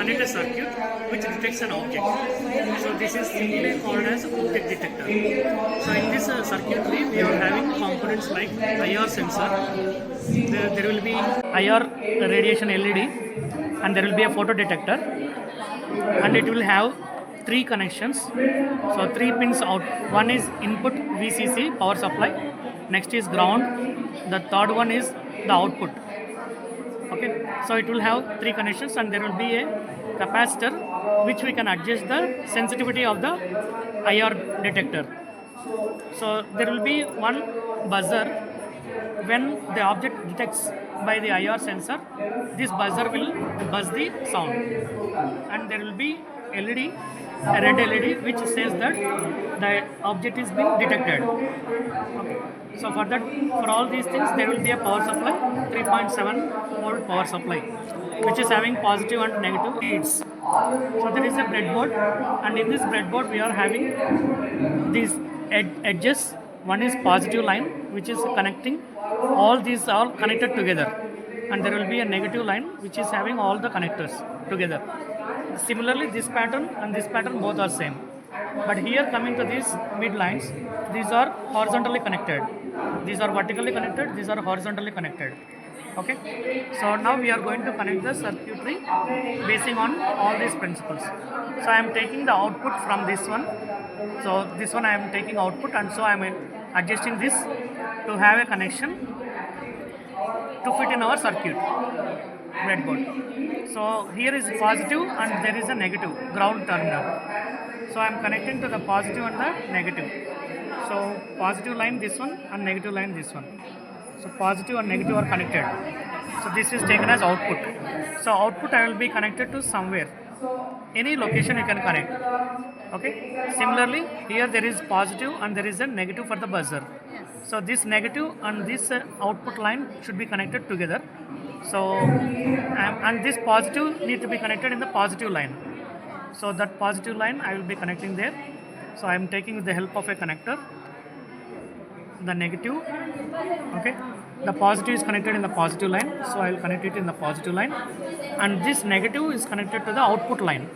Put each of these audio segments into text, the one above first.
connect a circuit which detects an object. So this is simply called as object detector. So in this circuitry, we are having components like IR sensor. There will be IR radiation LED, and there will be a photo detector, and it will have 3 connections. So 3 pins out. One is input VCC power supply. Next is ground. The third one is the output. Okay, so it will have 3 connections, and there will be a capacitor which we can adjust the sensitivity of the IR detector. So there will be one buzzer. When the object detects by the IR sensor, this buzzer will buzz the sound, and there will be LED, a red LED, which says that the object is being detected. Okay. So for all these things, there will be a power supply, 3.7 volt power supply, which is having positive and negative leads. So there is a breadboard, and in this breadboard we are having these edges. One is positive line, which is connecting. All these are connected together, and there will be a negative line which is having all the connectors together. Similarly, this pattern and this pattern both are same. But here, coming to these mid lines, these are horizontally connected. These are vertically connected. These are horizontally connected. Okay. So now we are going to connect the circuitry basing on all these principles. So I am taking the output from this one. So this one I am taking output, and so I am adjusting this to have a connection to fit in our circuit breadboard. So here is positive and there is a negative ground terminal. So I am connecting to the positive and the negative. So positive line this one and negative line this one. So positive and negative are connected. So this is taken as output. So output I will be connected to somewhere. Any location you can connect. Okay. Similarly, here there is positive and there is a negative for the buzzer. So this negative and this output line should be connected together. So and this positive need to be connected in the positive line. So that positive line I will be connecting there. So I am taking with the help of a connector the negative. Okay. The positive is connected in the positive line, so I will connect it in the positive line, and this negative is connected to the output line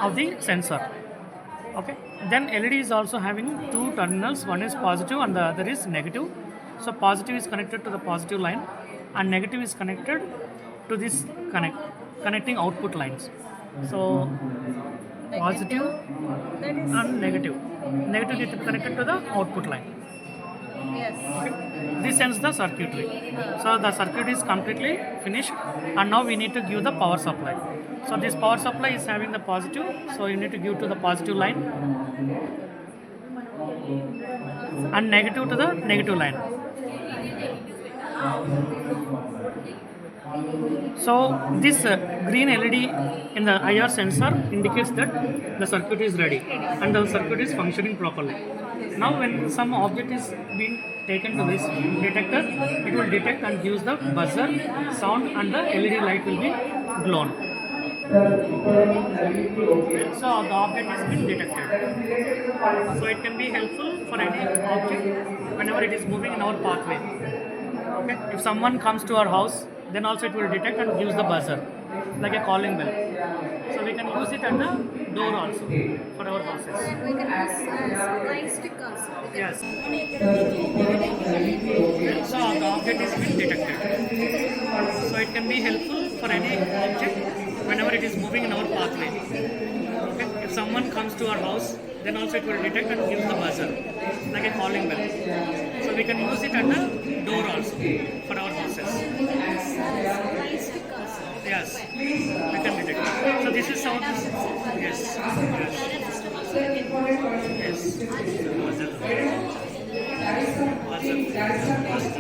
of the sensor. Okay. Then LED is also having 2 terminals. One is positive and the other is negative. So positive is connected to the positive line, and negative is connected to this connecting output lines. So positive and negative. Negative is connected to the output line. Yes. Okay. This ends the circuitry. So the circuit is completely finished, and now we need to give the power supply. So this power supply is having the positive, so you need to give to the positive line, and negative to the negative line. So this green LED in the IR sensor indicates that the circuit is ready and the circuit is functioning properly. Now when some object is being taken to this detector, it will detect and gives the buzzer sound, and the LED light will be blown. So the object is being detected. So it can be helpful for any object whenever it is moving in our pathway. Okay. If someone comes to our house, then also it will detect and gives the buzzer like a calling bell. So we can use it at the door also for our houses. We can use supply stickers. Yes. So the object is being detected. So it can be helpful for any object whenever it is moving in our pathway. Okay. If someone comes to our house, then also it will detect and gives the buzzer like a calling bell. So we can use it at the door also for our houses. Yes, we can detect. So this is how this. Yes. Yes. Buzzer.